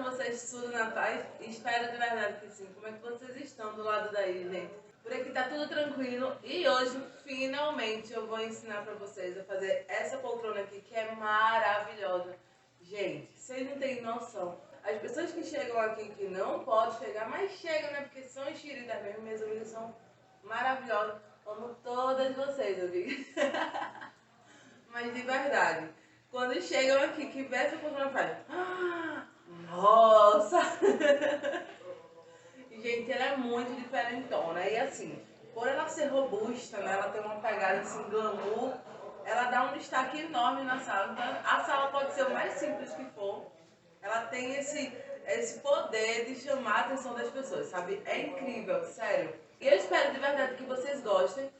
vocês tudo na paz? Espero de verdade que sim. Como é que vocês estão do lado daí, gente? Por aqui tá tudo tranquilo e hoje, finalmente, eu vou ensinar pra vocês a fazer essa poltrona aqui que é maravilhosa. Gente, vocês não têm noção. As pessoas que chegam aqui que não podem chegar, mas chegam, né? Porque são enxeridas mesmo, minhas amigas são maravilhosas. Amo todas vocês, amigas. Mas de verdade, quando chegam aqui, que vê essa poltrona, faz... Nossa! Gente, ela é muito diferentona. E assim, por ela ser robusta, né, ela tem uma pegada assim, glamour, ela dá um destaque enorme na sala. Então, a sala pode ser o mais simples que for. Ela tem esse poder de chamar a atenção das pessoas, sabe? É incrível, sério. E eu espero de verdade que vocês gostem.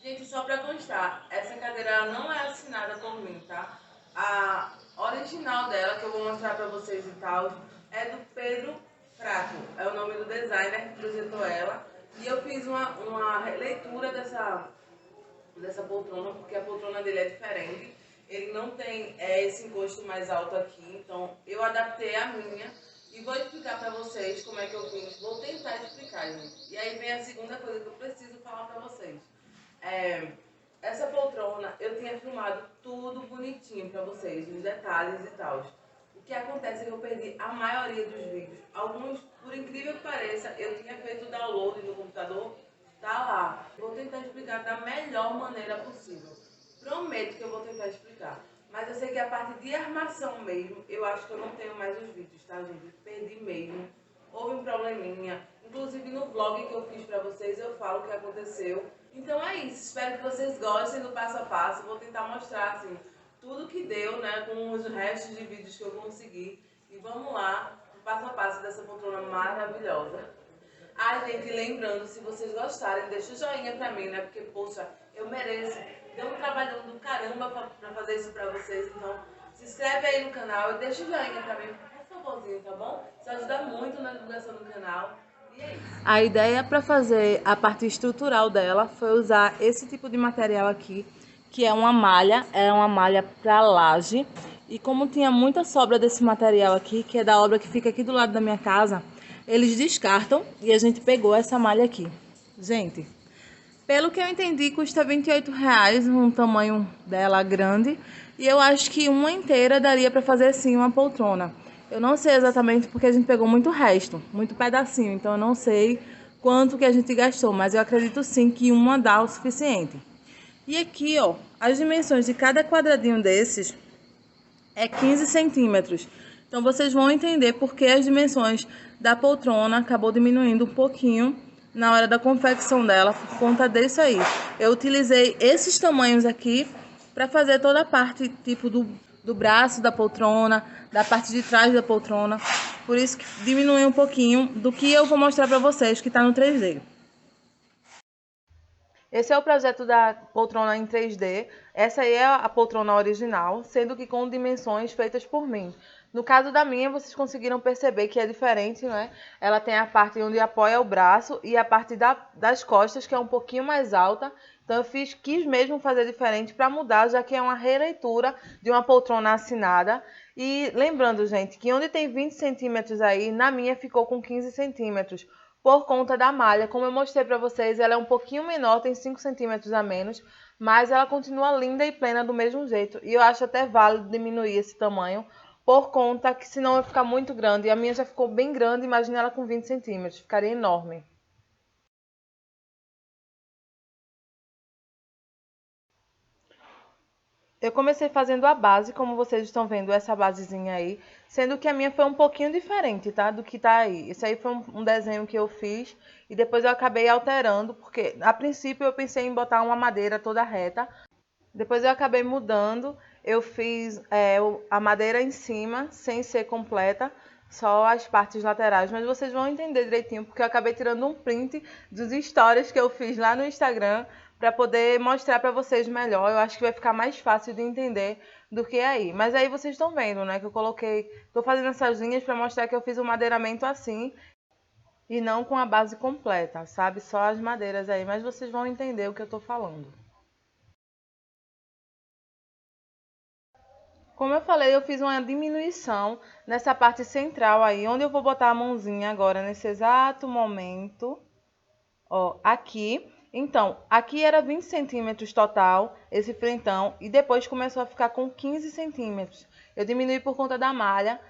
Gente, só pra constar, essa cadeira ela não é assinada por mim, tá? A original dela, que eu vou mostrar pra vocês e tal, é do Pedro Fraco. É o nome do designer que projetou ela. E eu fiz uma releitura dessa poltrona, porque a poltrona dele é diferente. Ele não tem esse encosto mais alto aqui, então eu adaptei a minha. E vou explicar pra vocês como é que eu fiz. Vou tentar explicar, gente. E aí vem a segunda coisa que eu preciso falar pra vocês. Essa poltrona, eu tinha filmado tudo bonitinho pra vocês, os detalhes e tal. O que acontece é que eu perdi a maioria dos vídeos. Alguns, por incrível que pareça, eu tinha feito o download no computador, tá lá. Vou tentar explicar da melhor maneira possível. Prometo que eu vou tentar explicar. Mas eu sei que a parte de armação mesmo, eu acho que eu não tenho mais os vídeos, tá, gente? Perdi mesmo. Houve um probleminha. Inclusive no vlog que eu fiz pra vocês, eu falo o que aconteceu. Então é isso. Espero que vocês gostem do passo a passo. Vou tentar mostrar, assim, tudo que deu, né, com os restos de vídeos que eu consegui. E vamos lá, o passo a passo dessa poltrona maravilhosa. Ah, gente, lembrando, se vocês gostarem, deixa o joinha pra mim, né? Porque, poxa, eu mereço. Deu um trabalhão do caramba pra fazer isso pra vocês. Então, se inscreve aí no canal e deixa o joinha pra mim, por favorzinho, tá bom? Isso ajuda muito na divulgação do canal. E é isso. A ideia pra fazer a parte estrutural dela foi usar esse tipo de material aqui, que é uma malha pra laje. E como tinha muita sobra desse material aqui, que é da obra que fica aqui do lado da minha casa, eles descartam e a gente pegou essa malha aqui. Gente, pelo que eu entendi, custa R$ 28, um tamanho dela grande. E eu acho que uma inteira daria para fazer sim uma poltrona. Eu não sei exatamente porque a gente pegou muito resto, muito pedacinho. Então eu não sei quanto que a gente gastou, mas eu acredito sim que uma dá o suficiente. E aqui, ó, as dimensões de cada quadradinho desses é 15 centímetros. Então vocês vão entender porque as dimensões da poltrona acabou diminuindo um pouquinho na hora da confecção dela por conta disso aí. Eu utilizei esses tamanhos aqui para fazer toda a parte tipo do braço da poltrona, da parte de trás da poltrona. Por isso que diminuiu um pouquinho do que eu vou mostrar para vocês que está no 3D. Esse é o projeto da poltrona em 3D. Essa aí é a poltrona original, sendo que com dimensões feitas por mim. No caso da minha, vocês conseguiram perceber que é diferente, né? Ela tem a parte onde apoia o braço e a parte das costas, que é um pouquinho mais alta. Então eu quis mesmo fazer diferente para mudar, já que é uma releitura de uma poltrona assinada. E lembrando, gente, que onde tem 20 centímetros aí, na minha ficou com 15 centímetros. Por conta da malha, como eu mostrei para vocês, ela é um pouquinho menor, tem 5 centímetros a menos, mas ela continua linda e plena do mesmo jeito. E eu acho até válido diminuir esse tamanho, por conta que senão vai ficar muito grande. E a minha já ficou bem grande, imagina ela com 20 centímetros, ficaria enorme. Eu comecei fazendo a base, como vocês estão vendo, essa basezinha aí, sendo que a minha foi um pouquinho diferente, tá? Do que tá aí. Esse aí foi um desenho que eu fiz e depois eu acabei alterando, porque a princípio eu pensei em botar uma madeira toda reta. Depois eu acabei mudando, eu fiz a madeira em cima, sem ser completa, só as partes laterais. Mas vocês vão entender direitinho, porque eu acabei tirando um print dos stories que eu fiz lá no Instagram, para poder mostrar para vocês melhor. Eu acho que vai ficar mais fácil de entender do que aí. Mas aí vocês estão vendo, né, que eu tô fazendo essas linhas para mostrar que eu fiz o madeiramento assim, e não com a base completa, sabe? Só as madeiras aí, mas vocês vão entender o que eu tô falando. Como eu falei, eu fiz uma diminuição nessa parte central aí, onde eu vou botar a mãozinha agora, nesse exato momento. Ó, aqui. Então, aqui era 20 centímetros total, esse frentão, e depois começou a ficar com 15 centímetros. Eu diminui por conta da malha.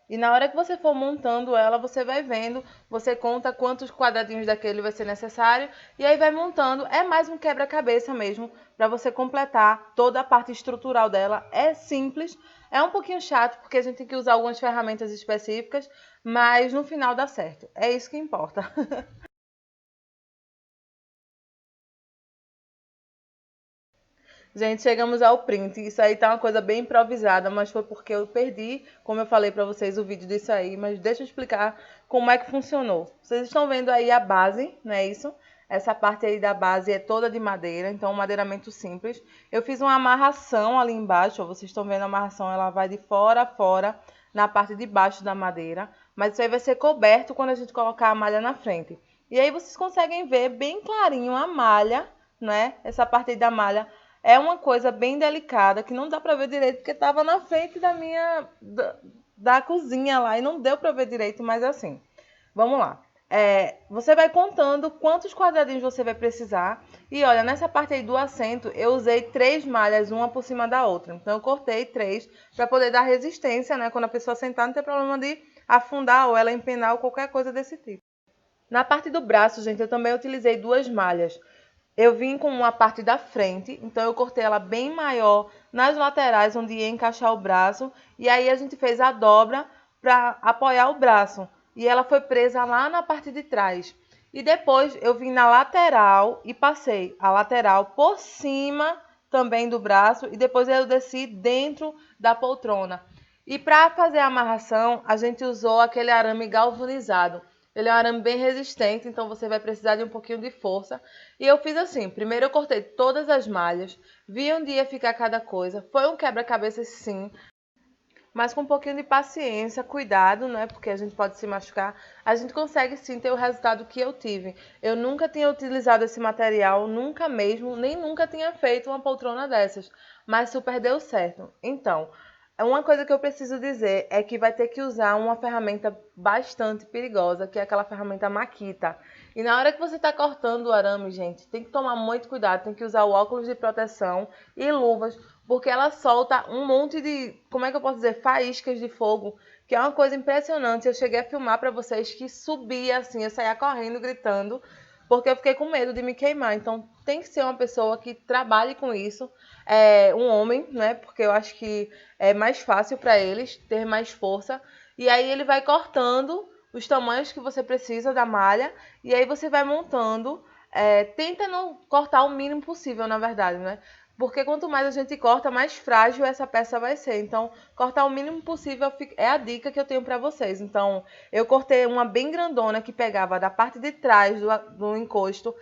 E na hora que você for montando ela, você vai vendo, você conta quantos quadradinhos daquele vai ser necessário e aí vai montando. É mais um quebra-cabeça mesmo, para você completar toda a parte estrutural dela. É simples, é um pouquinho chato, porque a gente tem que usar algumas ferramentas específicas, mas no final dá certo. É isso que importa. Gente, chegamos ao print. Isso aí tá uma coisa bem improvisada, mas foi porque eu perdi, como eu falei pra vocês, o vídeo disso aí. Mas deixa eu explicar como é que funcionou. Vocês estão vendo aí a base, não é isso? Essa parte aí da base é toda de madeira, então um madeiramento simples. Eu fiz uma amarração ali embaixo, ó, vocês estão vendo a amarração, ela vai de fora a fora, na parte de baixo da madeira. Mas isso aí vai ser coberto quando a gente colocar a malha na frente. E aí vocês conseguem ver bem clarinho a malha, né? Essa parte aí da malha é uma coisa bem delicada, que não dá pra ver direito, porque tava na frente da cozinha lá, e não deu pra ver direito, mas assim, vamos lá. Você vai contando quantos quadradinhos você vai precisar. E olha, nessa parte aí do assento, eu usei 3 malhas, uma por cima da outra. Então, eu cortei 3 para poder dar resistência, né? Quando a pessoa sentar, não tem problema de afundar ou ela empenar ou qualquer coisa desse tipo. Na parte do braço, gente, eu também utilizei 2 malhas. Eu vim com uma parte da frente, então eu cortei ela bem maior nas laterais, onde ia encaixar o braço. E aí a gente fez a dobra para apoiar o braço. E ela foi presa lá na parte de trás. E depois eu vim na lateral e passei a lateral por cima também do braço. E depois eu desci dentro da poltrona. E para fazer a amarração, a gente usou aquele arame galvanizado. Ele é um arame bem resistente, então você vai precisar de um pouquinho de força. E eu fiz assim, primeiro eu cortei todas as malhas, vi onde ia ficar cada coisa. Foi um quebra-cabeça sim, mas com um pouquinho de paciência, cuidado, né? Porque a gente pode se machucar. A gente consegue sim ter o resultado que eu tive. Eu nunca tinha utilizado esse material, nunca mesmo, nem nunca tinha feito uma poltrona dessas. Mas super deu certo. Então, uma coisa que eu preciso dizer é que vai ter que usar uma ferramenta bastante perigosa, que é aquela ferramenta Makita. E na hora que você está cortando o arame, gente, tem que tomar muito cuidado, tem que usar o óculos de proteção e luvas, porque ela solta um monte de, como é que eu posso dizer, faíscas de fogo, que é uma coisa impressionante. Eu cheguei a filmar para vocês que subia assim, eu saía correndo, gritando, porque eu fiquei com medo de me queimar. Então tem que ser uma pessoa que trabalhe com isso, um homem, né? Porque eu acho que é mais fácil para eles ter mais força. E aí ele vai cortando os tamanhos que você precisa da malha e aí você vai montando. Tenta não cortar o mínimo possível, na verdade, né? Porque quanto mais a gente corta, mais frágil essa peça vai ser. Então, cortar o mínimo possível é a dica que eu tenho para vocês. Então, eu cortei uma bem grandona que pegava da parte de trás do encosto,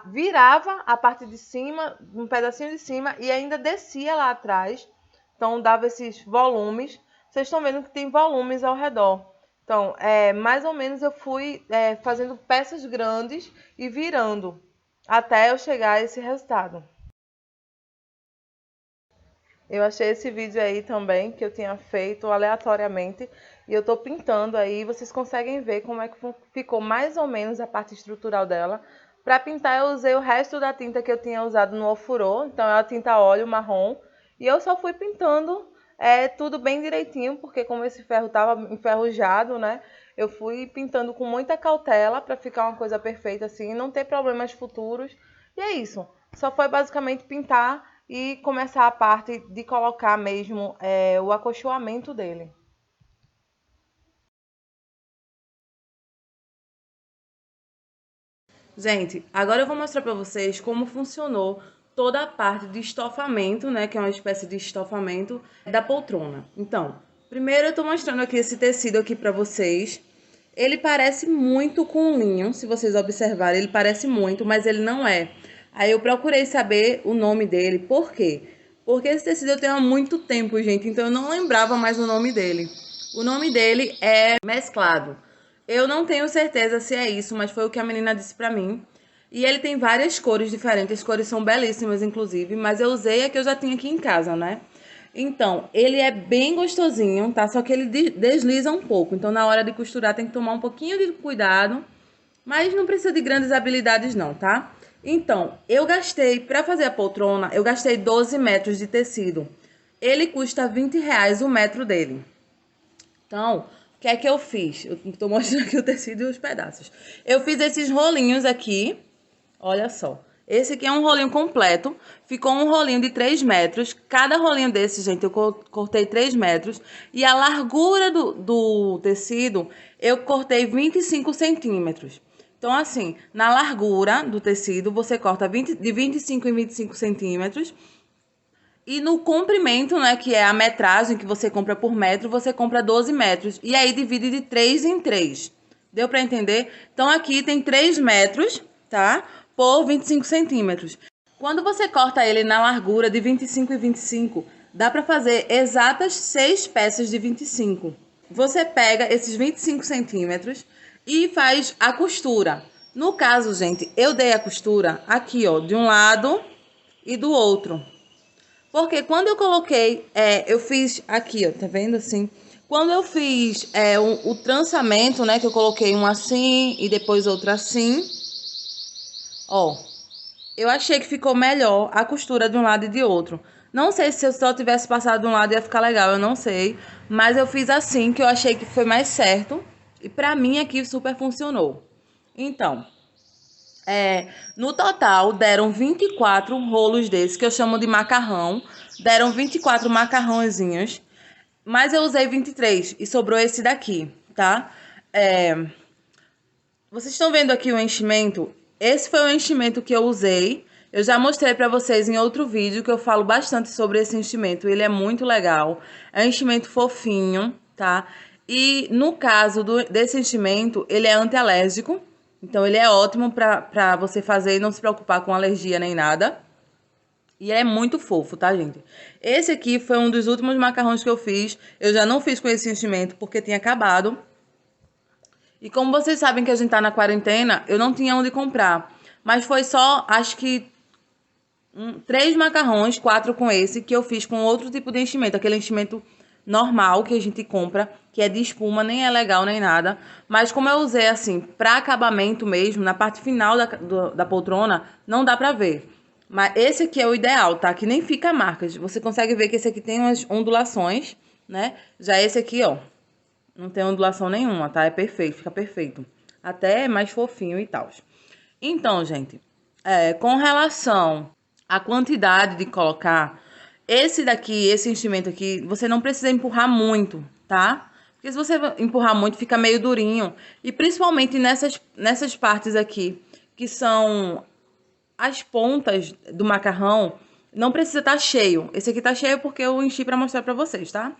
virava a parte de cima, um pedacinho de cima, e ainda descia lá atrás. Então, dava esses volumes. Vocês estão vendo que tem volumes ao redor. Então, mais ou menos eu fui fazendo peças grandes e virando até eu chegar a esse resultado. Eu achei esse vídeo aí também, que eu tinha feito aleatoriamente, e eu tô pintando aí, vocês conseguem ver como é que ficou mais ou menos a parte estrutural dela. Para pintar eu usei o resto da tinta que eu tinha usado no ofurô, então é a tinta óleo marrom, e eu só fui pintando tudo bem direitinho, porque como esse ferro tava enferrujado, né, eu fui pintando com muita cautela para ficar uma coisa perfeita assim, não ter problemas futuros, e é isso. Só foi basicamente pintar e começar a parte de colocar mesmo o acolchoamento dele. Gente, agora eu vou mostrar para vocês como funcionou toda a parte de estofamento, né, que é uma espécie de estofamento da poltrona. Então, primeiro eu tô mostrando aqui esse tecido aqui para vocês. Ele parece muito com linho, se vocês observarem, ele parece muito, mas ele não é. Aí eu procurei saber o nome dele, por quê? Porque esse tecido eu tenho há muito tempo, gente, então eu não lembrava mais o nome dele. O nome dele é mesclado. Eu não tenho certeza se é isso, mas foi o que a menina disse pra mim. E ele tem várias cores diferentes, as cores são belíssimas, inclusive, mas eu usei a que eu já tinha aqui em casa, né? Então, ele é bem gostosinho, tá? Só que ele desliza um pouco. Então, na hora de costurar, tem que tomar um pouquinho de cuidado. Mas não precisa de grandes habilidades não, tá? Então, eu gastei, para fazer a poltrona, eu gastei 12 metros de tecido. Ele custa R$ 20 o metro dele. Então, o que é que eu fiz? Eu tô mostrando aqui o tecido e os pedaços. Eu fiz esses rolinhos aqui, olha só. Esse aqui é um rolinho completo, ficou um rolinho de 3 metros. Cada rolinho desse, gente, eu cortei 3 metros. E a largura do tecido, eu cortei 25 centímetros. Então, assim, na largura do tecido, você corta de 25 em 25 centímetros. E no comprimento, né, que é a metragem que você compra por metro, você compra 12 metros. E aí divide de 3 em 3. Deu para entender? Então, aqui tem 3 metros, tá? Por 25 centímetros. Quando você corta ele na largura de 25 em 25, dá para fazer exatas 6 peças de 25. Você pega esses 25 centímetros e faz a costura. No caso, gente, eu dei a costura aqui, ó, de um lado e do outro. Porque quando eu coloquei, eu fiz aqui, ó, tá vendo assim? Quando eu fiz o trançamento, né, que eu coloquei um assim e depois outro assim, ó, eu achei que ficou melhor a costura de um lado e de outro. Não sei se eu só tivesse passado de um lado ia ficar legal, eu não sei. Mas eu fiz assim, que eu achei que foi mais certo. E pra mim aqui super funcionou. Então, no total deram 24 rolos desses, que eu chamo de macarrão. Deram 24 macarrãozinhos. Mas eu usei 23 e sobrou esse daqui, tá? Vocês estão vendo aqui o enchimento? Esse foi o enchimento que eu usei. Eu já mostrei para vocês em outro vídeo que eu falo bastante sobre esse enchimento. Ele é muito legal. É um enchimento fofinho, tá? E no caso desse enchimento, ele é antialérgico. Então, ele é ótimo para você fazer e não se preocupar com alergia nem nada. E é muito fofo, tá, gente? Esse aqui foi um dos últimos macarrões que eu fiz. Eu já não fiz com esse enchimento porque tinha acabado. E como vocês sabem que a gente tá na quarentena, eu não tinha onde comprar. Mas foi só, acho que 3 macarrões, 4 com esse, que eu fiz com outro tipo de enchimento. Aquele enchimento normal que a gente compra, que é de espuma, nem é legal nem nada. Mas como eu usei assim, pra acabamento mesmo, na parte final da poltrona, não dá pra ver. Mas esse aqui é o ideal, tá? Que nem fica marcas. Você consegue ver que esse aqui tem umas ondulações, né? Já esse aqui, ó, não tem ondulação nenhuma, tá? É perfeito, fica perfeito. Até é mais fofinho e tal. Então, gente, com relação à quantidade de colocar, esse daqui, esse enchimento aqui, você não precisa empurrar muito, tá? Porque se você empurrar muito, fica meio durinho. E principalmente nessas partes aqui, que são as pontas do macarrão, não precisa estar cheio. Esse aqui tá cheio porque eu enchi pra mostrar pra vocês, tá?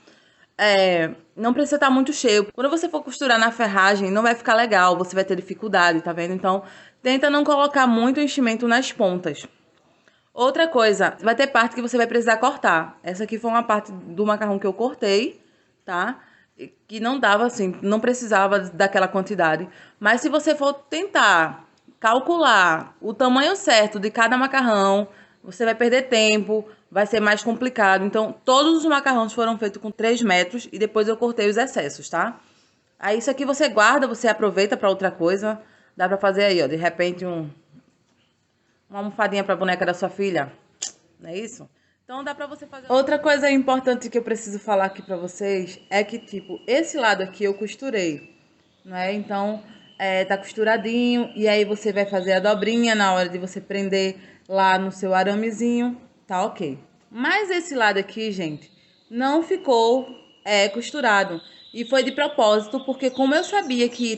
Não precisa estar muito cheio. Quando você for costurar na ferragem, não vai ficar legal, você vai ter dificuldade, tá vendo? Então, tenta não colocar muito enchimento nas pontas. Outra coisa, vai ter parte que você vai precisar cortar. Essa aqui foi uma parte do macarrão que eu cortei, tá? Que não dava assim, não precisava daquela quantidade. Mas se você for tentar calcular o tamanho certo de cada macarrão, você vai perder tempo, vai ser mais complicado. Então, todos os macarrões foram feitos com 3 metros e depois eu cortei os excessos, tá? Aí isso aqui você guarda, você aproveita para outra coisa. Dá pra fazer aí, ó, de repente uma almofadinha pra boneca da sua filha. Não é isso? Então dá pra você fazer... Outra coisa importante que eu preciso falar aqui pra vocês é que, tipo, esse lado aqui eu costurei, né? Então, tá costuradinho. E aí você vai fazer a dobrinha na hora de você prender lá no seu aramezinho. Tá ok. Mas esse lado aqui, gente, não ficou costurado. E foi de propósito, porque como eu sabia que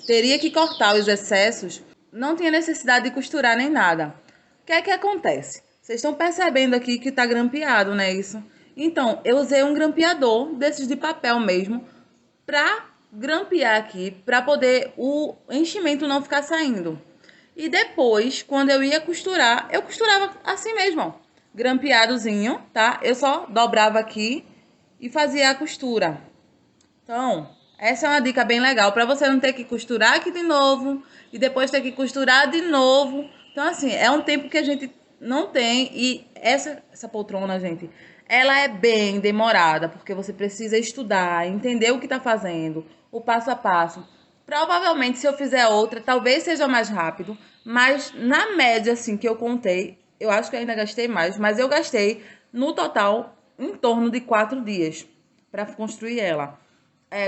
teria que cortar os excessos, não tinha necessidade de costurar nem nada. O que é que acontece? Vocês estão percebendo aqui que tá grampeado, né, isso? Então, eu usei um grampeador, desses de papel mesmo, pra grampear aqui, pra poder o enchimento não ficar saindo. E depois, quando eu ia costurar, eu costurava assim mesmo, ó, grampeadozinho, tá? Eu só dobrava aqui e fazia a costura. Então, essa é uma dica bem legal, pra você não ter que costurar aqui de novo e depois ter que costurar de novo. Então, assim, é um tempo que a gente não tem. E essa poltrona, gente, ela é bem demorada, porque você precisa estudar, entender o que está fazendo, o passo a passo. Provavelmente, se eu fizer outra, talvez seja mais rápido, mas na média, assim, que eu contei, eu acho que eu ainda gastei mais, mas eu gastei, no total, em torno de 4 dias para construir ela.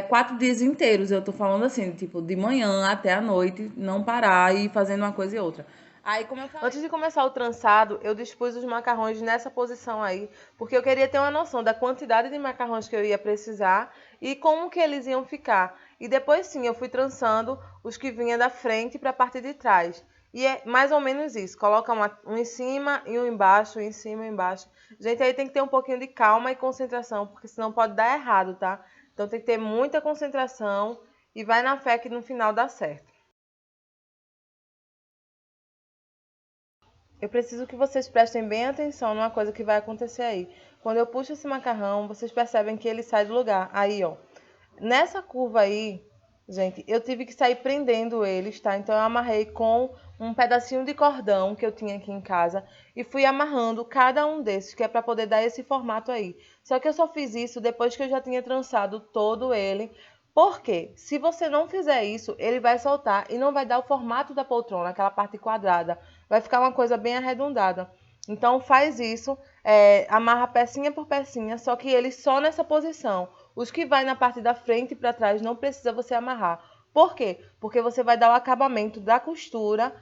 4 dias inteiros, eu tô falando assim, tipo, de manhã até a noite, não parar e fazendo uma coisa e outra. Aí, como eu falei, antes de começar o trançado, eu dispus os macarrões nessa posição aí, porque eu queria ter uma noção da quantidade de macarrões que eu ia precisar e como que eles iam ficar. E depois sim, eu fui trançando os que vinham da frente para a parte de trás. E é mais ou menos isso, coloca um em cima e um embaixo, um em cima e um embaixo. Gente, aí tem que ter um pouquinho de calma e concentração, porque senão pode dar errado, tá? Então tem que ter muita concentração e vai na fé que no final dá certo. Eu preciso que vocês prestem bem atenção numa coisa que vai acontecer aí. Quando eu puxo esse macarrão, vocês percebem que ele sai do lugar. Aí, ó. Nessa curva aí, gente, eu tive que sair prendendo eles, tá? Então eu amarrei com um pedacinho de cordão que eu tinha aqui em casa e fui amarrando cada um desses, que é para poder dar esse formato aí. Só que eu só fiz isso depois que eu já tinha trançado todo ele. Por quê? Se você não fizer isso, ele vai soltar e não vai dar o formato da poltrona, aquela parte quadrada. Vai ficar uma coisa bem arredondada. Então faz isso, amarra pecinha por pecinha, só que ele só nessa posição. Os que vai na parte da frente e para trás não precisa você amarrar. Por quê? Porque você vai dar o acabamento da costura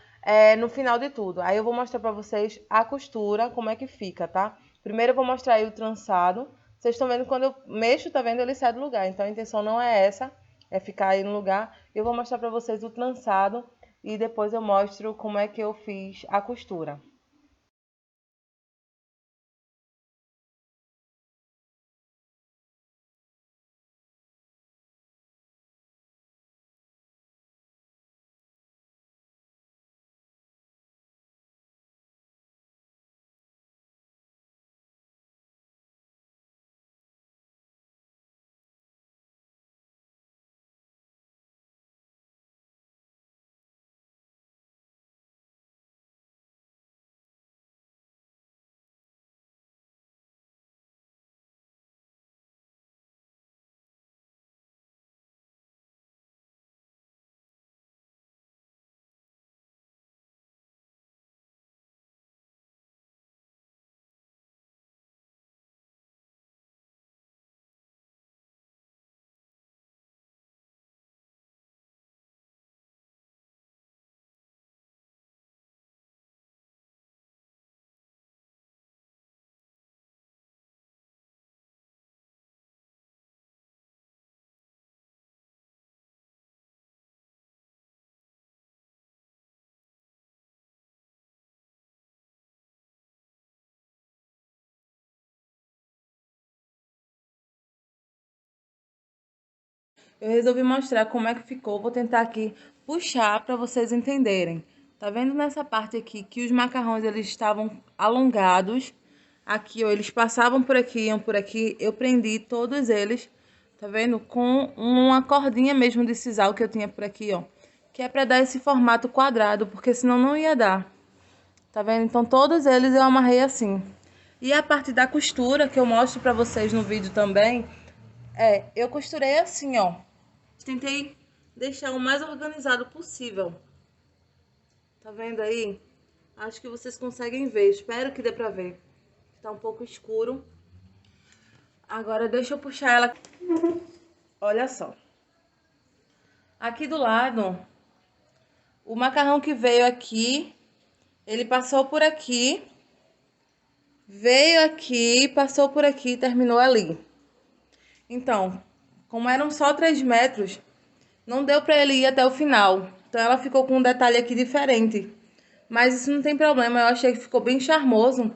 no final de tudo. Aí eu vou mostrar para vocês a costura, como é que fica, tá? Primeiro eu vou mostrar aí o trançado. Vocês estão vendo quando eu mexo, tá vendo? Ele sai do lugar. Então a intenção não é essa, é ficar aí no lugar. Eu vou mostrar para vocês o trançado e depois eu mostro como é que eu fiz a costura. Eu resolvi mostrar como é que ficou. Vou tentar aqui puxar para vocês entenderem. Tá vendo nessa parte aqui que os macarrões eles estavam alongados? Aqui, ó, eles passavam por aqui, iam por aqui. Eu prendi todos eles, tá vendo? Com uma cordinha mesmo de sisal que eu tinha por aqui, ó. Que é para dar esse formato quadrado, porque senão não ia dar. Tá vendo? Então todos eles eu amarrei assim. E a parte da costura que eu mostro para vocês no vídeo também, eu costurei assim, ó. Tentei deixar o mais organizado possível. Tá vendo aí? Acho que vocês conseguem ver. Espero que dê pra ver. Tá um pouco escuro. Agora deixa eu puxar ela. Olha só. Aqui do lado, o macarrão que veio aqui, ele passou por aqui, veio aqui, passou por aqui e terminou ali. Então, como eram só 3 metros, não deu pra ele ir até o final. Então ela ficou com um detalhe aqui diferente. Mas isso não tem problema, eu achei que ficou bem charmoso.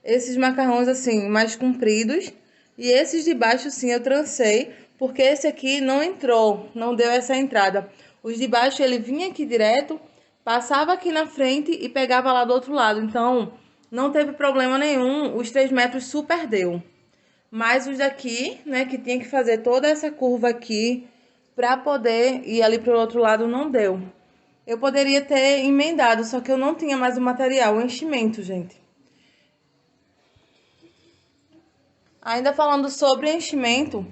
Esses macarrões assim, mais compridos. E esses de baixo sim eu trancei, porque esse aqui não entrou, não deu essa entrada. Os de baixo ele vinha aqui direto, passava aqui na frente e pegava lá do outro lado. Então não teve problema nenhum, os 3 metros super deu. Mas os daqui, né, que tinha que fazer toda essa curva aqui para poder ir ali pro outro lado, não deu. Eu poderia ter emendado, só que eu não tinha mais o material, o enchimento, gente. Ainda falando sobre enchimento,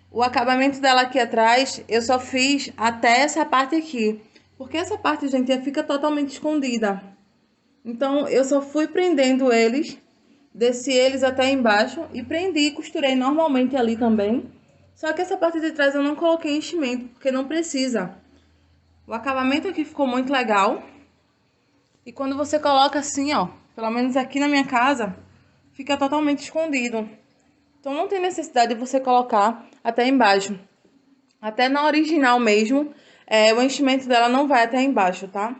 o acabamento dela aqui atrás, eu só fiz até essa parte aqui. Porque essa parte, gente, fica totalmente escondida. Então, eu só fui prendendo eles, desci eles até embaixo e prendi, costurei normalmente ali também. Só que essa parte de trás eu não coloquei enchimento, porque não precisa. O acabamento aqui ficou muito legal. E quando você coloca assim, ó, pelo menos aqui na minha casa, fica totalmente escondido. Então não tem necessidade de você colocar até embaixo. Até na original mesmo, o enchimento dela não vai até embaixo, tá?